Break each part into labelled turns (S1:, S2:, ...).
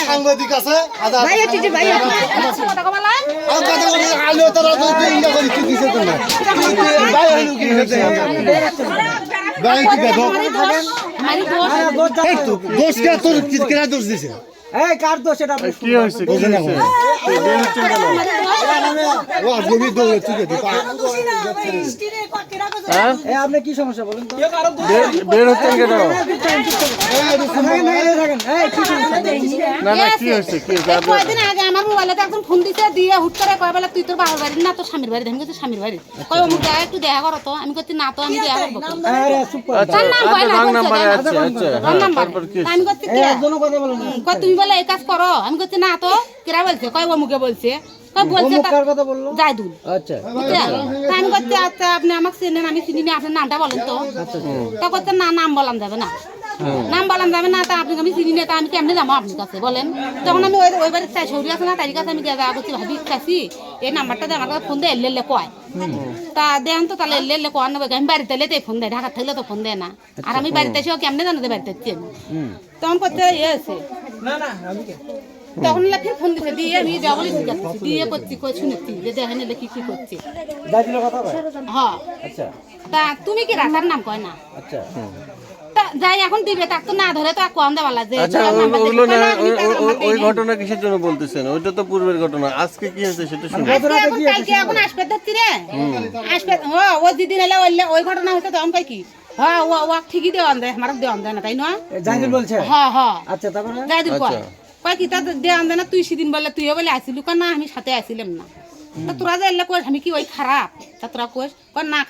S1: সাংবাদিক আছে দোষ দিছে কার দোষ এটা কি হয়েছে আপনি কি সমস্যা বলেন তো বের হচ্ছেন কেন
S2: কয়েকদিন আগে আমার মোবাইলে একজন ফোন দিতে দিয়ে হুট করে কয় বেলা তুই তোর বাবার বাড়ি না তোর স্বামীর বাড়ি আমি বলছি স্বামীর বাড়ি কয় অমুক জায়গায় একটু দেখা করো তো আমি করছি না তো আমি দেখা করবো আমি করছি তুমি বলে এই কাজ করো আমি করছি না তো কেরা বলছে কয় অমুকে বলছে আমি করছি আচ্ছা আপনি আমাকে চেনেন আমি চিনি না আপনার নামটা বলেন তো তা করতে না নাম বলান যাবে না নাম বলান যাবে না তা আপনাকে আমি চিনি না তা আমি কেমনি যাবো আপনার কাছে বলেন তখন আমি ওই বাড়ির চাই সৌরি আছে না তার কাছে আমি দেখা করছি ভাবি চাইছি এই নাম্বারটা দিয়ে আমার কাছে ফোন দেয় এলে কয় তা দেন তো তাহলে এলে কয় নেবে আমি বাড়িতে এলে ফোন দেয় ঢাকা থাকলে তো ফোন দেয় না আর আমি বাড়িতে এসেও কেমনি জানো বাড়িতে তখন করতে ইয়ে আছে তখন ফির ফোন দিতে দিয়ে আমি যাবলি দিয়ে করছি শুনেছি যে দেখেন এলে কি কি করছি হ্যাঁ তা তুমি কি রাখার নাম কয় না যাই এখন দিবে তাক তো না ধরে তো কম দেওয়ালা যে
S3: ওই ঘটনা কিসের জন্য বলতেছেন ওইটা তো পূর্বের ঘটনা আজকে কি হয়েছে সেটা শুনুন
S2: কালকে এখন আসবে ধরছি রে আসবে ও দিদিন এলে ওই ঘটনা হচ্ছে তখন কই কি হ্যাঁ ও ঠিকই দেওয়ান দেয় আমার দেওয়ান দেয় না তাই না
S1: জাহিদুল বলছে
S2: হ্যাঁ হ্যাঁ
S1: আচ্ছা তারপরে
S2: জাহিদুল কয় কয় কি তা দেওয়ান দেয় না তুই সেদিন বললে তুইও বলে আসিলু না আমি সাথে আসিলাম না তা তোরা যে এলে কই আমি কি ওই খারাপ তা তোরা কইস না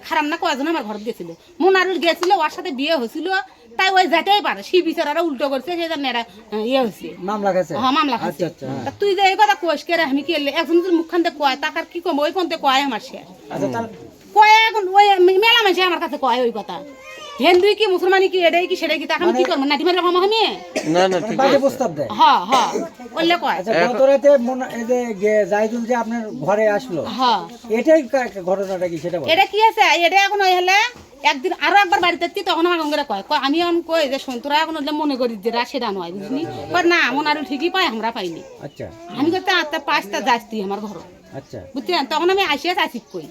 S2: খারাপ না কয়জন আমার ঘর গেছিল মোনারুল গেছিল ওর সাথে বিয়ে হয়েছিল তাই ওই যাইতেই পারে সেই বিচারারা উল্টো করছে সেই জন্য এরা ইয়ে হয়েছে
S1: মামলা গেছে
S2: হ্যাঁ মামলা খাচ্ছে তুই যে এই কথা কইস কে আমি কি এলে একজন যদি মুখখান দিয়ে কয় তাকার কি কম ওই পন্থে কয় আমার শেষ কয় এখন ওই মেলা মানুষ আমার কাছে কয় ওই কথা হিন্দু কি মুসলমানি কি এটাই কি সেটাই কি তাকে আমি কি করবো নাটি মারলাম আমি
S3: না না ঠিক আছে
S1: প্রস্তাব দেয়
S2: হ্যাঁ হ্যাঁ বললে কয়
S1: আচ্ছা গত রাতে এই যে জাহিদুল যে আপনার ঘরে আসলো
S2: হ্যাঁ
S1: এটাই ঘটনাটা কি সেটা বল
S2: এটা কি আছে এটা এখন ওই হলে একদিন আরো একবার বাড়িতে তখন আমার গঙ্গরা কয় আমি এখন কই যে সন্তরা এখন মনে করি যে সেটা নয় বুঝলি না মন আরো ঠিকই পাই আমরা পাইনি
S1: আচ্ছা
S2: আমি করতে আটটা পাঁচটা যাস তুই আমার ঘর
S1: আচ্ছা
S2: বুঝছেন তখন আমি আসিয়া চাইছি কই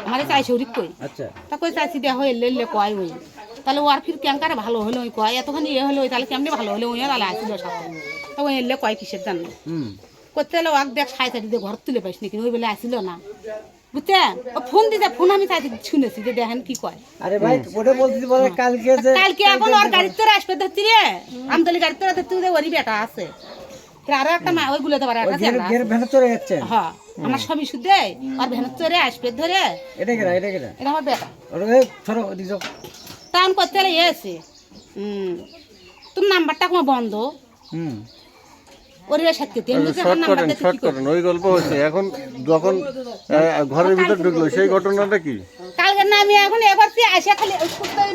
S2: আমার চাই শরীর কই
S1: আচ্ছা
S2: তা কই চাইছি দেওয়া হয়ে এলে কয় ওই তাহলে ওর ফির ক্যাঙ্কারে ভালো হলো ওই কয় এতখানি ইয়ে হলো তাহলে কেমনি ভালো হলো ওই তাহলে আসছিল সাথে তা ওই এলে কয় কিসের জানলো করতে হলে ওয়াক দেখ সাড়ে চারটে ঘর তুলে পাইস নাকি ওই বলে আসিল না বুঝছেন ও ফোন দিতে ফোন আমি চাইতে শুনেছি যে দেখেন কি কয়
S1: আরে ভাই ওটা বলতে বলে
S2: কালকে এখন ওর গাড়ির তোরা আসবে ধরছি রে আমতলি গাড়ির তোরা ধরছি যে ওরই বেটা আছে আরো একটা মা ওই গুলোতে পারে হ্যাঁ আমার স্বামী শুদ্ধে আর ভ্যানের চড়ে আসবে ধরে
S1: এটা
S2: আমার বেটা তখন করতে হলে এসে তোর নাম্বারটা কোনো বন্ধ
S3: ওই গল্প হচ্ছে এখন যখন ঘরের ভিতর ঢুকলো সেই ঘটনাটা কি
S2: কালকে না আমি এখন এবার আসে খালি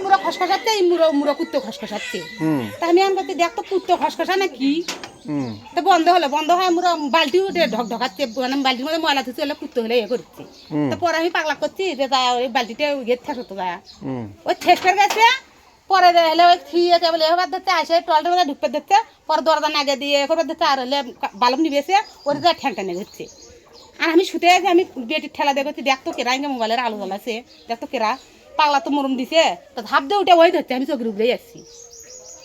S2: মুড়ো খসখসাচ্ছে মুড়ো কুত্তো খসখসাচ্ছে তা আমি এখন করতে দেখ তো কুত্তো খসখসা না কি তো বন্ধ হয় মুড়ো বালতি উঠে ঢকঢকাচ্ছে মানে বালতির মধ্যে ময়লা থুচ্ছে হলে কুত্তো হলে ইয়ে করছে তারপরে আমি পাগলা করছি যে ওই বালতিটা গেট থাকে তো ওই ঠেসটার গেছে পরে হলে ওই খেয়ে বলে এবার ধরতে আসে টয়লেটের মধ্যে ঢুকতে দেখতে পরে দরজা নাগে দিয়ে এবার ধরতে আর হলে বালব নিবেছে ওর যা ঠ্যাংটা নিয়ে ঘুরছে আর আমি শুতে আছি আমি বেটির ঠেলা দিয়ে করছি দেখতো কেরা ইঙ্গে মোবাইলের আলো জ্বালাছে দেখতো কেরা পাগলা তো মরম দিছে তো ধাপ দিয়ে উঠে ওই ধরছে আমি চোখের উপরেই আসছি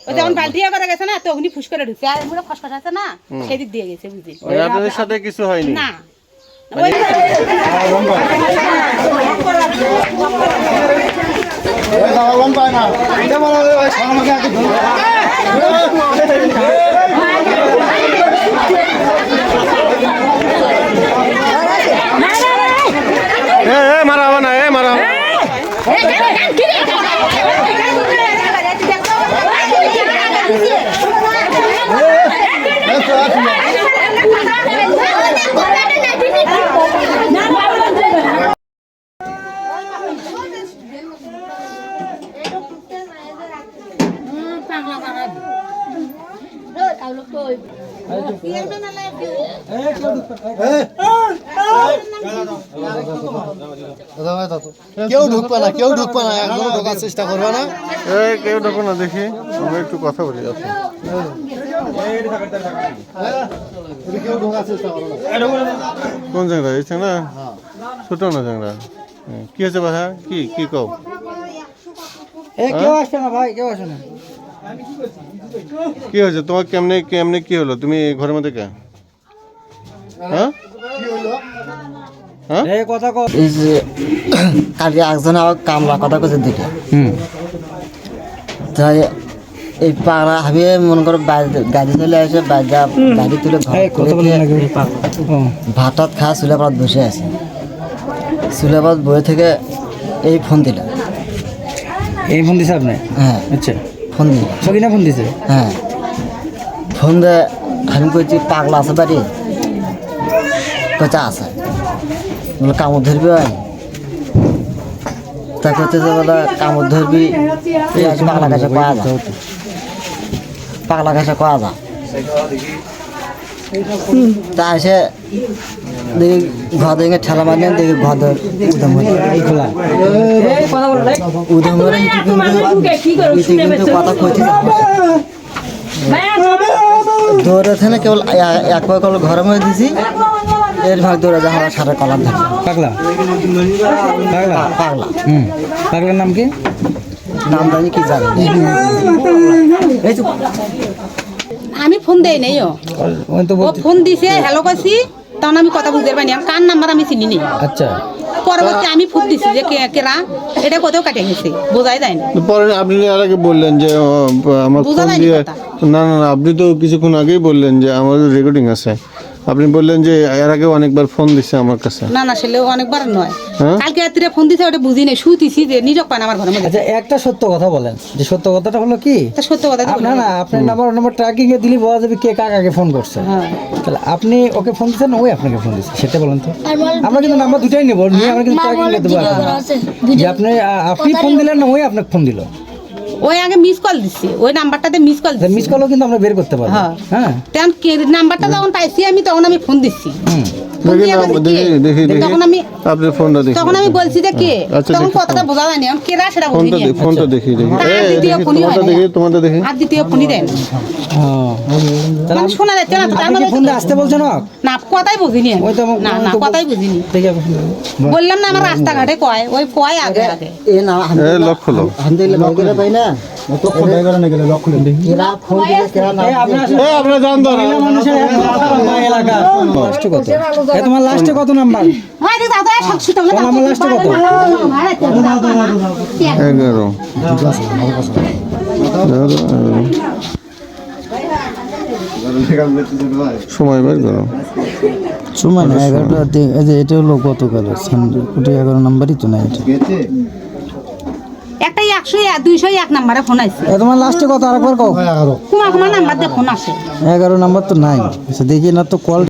S2: ওই যখন বালতি করে গেছে না তো অগ্নি ফুস করে ঢুকছে আর মুড়ে ফসফস আছে না সেদিক দিয়ে গেছে বুঝি
S3: আপনাদের সাথে কিছু হয়নি
S2: না
S3: মারা না মারা
S4: কেউ ঢুকবে না, কেউ ঢুকবে না, একদম ঢোকার চেষ্টা করবে না।
S3: এই কেউ ঢোকো না, দেখি আমরা একটু কথা বলি। আচ্ছা
S4: কেউ ঢোকার চেষ্টা করবে না।
S3: কোন চ্যাংরা? এই চ্যাংরা ছোট না চ্যাংরা? কি হয়েছে ভাইয়া? কি কি কও?
S1: কেউ আসবে না ভাই, কেউ আসবে না।
S3: কি হয়েছে তোমার? কেমনে কেমনে কি হলো? তুমি ঘরের মধ্যে কে? হ্যাঁ হ্যাঁ
S1: এই কথা কও।
S5: এই যে কালকে একজন আমার কামলা কথা কইছে দিকে তাই এই পাড়া হাবিয়ে মনে করো গাড়ি চলে আসে, গাড়ি তুলে ভাত টাত খাওয়া চুলাপাত বসে আছে। চুলাপাত বসে থেকে এই ফোন দিলাম।
S1: এই ফোন দিছে আপনি?
S5: হ্যাঁ
S1: আচ্ছা,
S5: ফোন দিলাম।
S1: সকিনা ফোন দিছে?
S5: হ্যাঁ ফোন দিয়ে আমি কইছি পাগলা আছে বাড়ি? কচা আছে। বলে কামড় ধরবি ভাই? তা করতেছে বলে কামড় ধরবি, পাগলা কাছে কয়া যা, পাগলা কাছে কয়া যা। তা এসে দেখি ঘর দেখে ঠেলা মারলেন, দেখি ঘর উদম উদম করে কিন্তু কথা কইতে দৌড়ে থেকে কেবল এক পায়ে কল ঘরের মধ্যে দিছি, এর ভাগ দৌড়ে যা আমার সারা কলার ধরে।
S1: পাগলা? পাগলা?
S5: পাগলা।
S1: পাগলার নাম কি?
S5: নাম জানি কি জানি। এই তো
S2: আমি ফোন দেই নাই।
S1: ওই তো
S2: ও ফোন দিছে, হ্যালো কইছি, তখন আমি কথা বুঝতে পারিনি। কার নাম্বার আমি চিনি নি।
S1: আচ্ছা,
S2: পরবর্তী আমি ফোন দিছি যে কেরা, এটা কোথাও কাটে গেছে, বোঝাই যায় না।
S3: পরে আপনি আর আগে বললেন যে আমার
S2: বোঝা
S3: ফোন
S2: যায়নি
S3: দিয়ে,
S2: কথা।
S3: না না না, আপনি তো কিছুক্ষণ আগেই বললেন যে আমার রেকর্ডিং আছে। আপনি বললেন যে এর আগে অনেকবার ফোন দিছে আমার কাছে।
S2: না না, সেলেও অনেকবার নয়।
S3: হ্যাঁ?
S2: কালকে রাত্রে ফোন দিছে, ওটা বুঝি নাই, শুতিছি যে নিরক পান আমার ঘরের মধ্যে।
S1: আচ্ছা, একটা সত্য কথা বলেন। যে সত্য কথাটা হলো কি,
S2: তা সত্য কথা তো
S1: না
S2: বলি।
S1: না, আপনার নাম্বার ট্র্যাকিং এ দিলি বোঝা যাবে কে কাকে ফোন করছে।
S2: হ্যাঁ।
S1: তাহলে আপনি ওকে ফোন দিচ্ছেন না ওই আপনাকে ফোন দিচ্ছে, সেটা বলেন তো। আমরা কিন্তু নাম্বার দুটাই নেব, নিয়ে আমরা কিন্তু ট্র্যাকিং করতে পারবো যে আপনি ফোন দিলেন না ওই আপনাকে ফোন দিল।
S2: ওই আগে মিস কল দিছি, ওই নাম্বারটাতে মিস কল দিছি।
S1: মিস কলও কিন্তু আমরা বের করতে পারবো।
S2: হ্যাঁ।
S1: হ্যাঁ,
S2: তখন নাম্বারটা যখন পাইছি আমি, তখন আমি ফোন দিছি। ফোন
S3: দেখি
S2: দিয়ে
S3: না,
S2: বলছি,
S3: দেখি
S2: কে?
S3: দেখি দেখি
S2: তখন আমি
S3: আপনার ফোনটা দেখি।
S2: তখন আমি বলছি যে কে,
S3: আচ্ছা,
S2: তখন
S3: দেখি
S2: কথাটা বোঝা যায়নি, আমি কেরা সেটা বুঝিনি।
S3: ফোনটা দেখি, ফোনটা দেখি দেখি।
S2: তার
S3: এই
S2: দ্বিতীয়
S3: দেখি
S2: ফোনই
S3: তোমারটা
S2: হয় না।
S3: দেখি, তোমারটা দেখি।
S2: আর দ্বিতীয় ফোনই দেন,
S1: তাহলে
S2: মানে শোনা যাচ্ছে না তো, তার
S1: আপনি
S2: মানে
S1: কি ফোন দিয়ে আসতে বলছেন?
S2: না, কথাই বুঝিনি আমি।
S1: ওই তো
S2: না না, কথাই বুঝিনি।
S1: দেখি আপনি ফোন দিন।
S2: বললাম না, আমার রাস্তাঘাটে কয়, ওই কয় আগে আগে।
S5: এ না
S3: এই লক্ষ্য লোক।
S5: হামদিল্লা বাইরে পাই না, এরা ফোন দিলে কেরা না।
S3: এই আপনারা জান তো না।
S1: এলাকা লাস্টে কত? এ তোমার লাস্টে কত নাম্বার?
S2: ভাই দেখ দাদা, সাক্ষী তো
S1: তোমার আমার লাস্টে কত?
S3: 11 সময় বের করো।
S6: সময় না 11টা, এই যে এটা হলো গতকাল 11 নাম্বারই তো না এটা।
S2: একটা 100 201 নাম্বারে ফোন আইছে।
S6: এ তোমার লাস্টে কত আরেকবার কও?
S2: কুমা কুমা নাম্বার দিয়ে ফোন আসে।
S6: 11 নাম্বার তো নাই। আচ্ছা দেখি না তো কল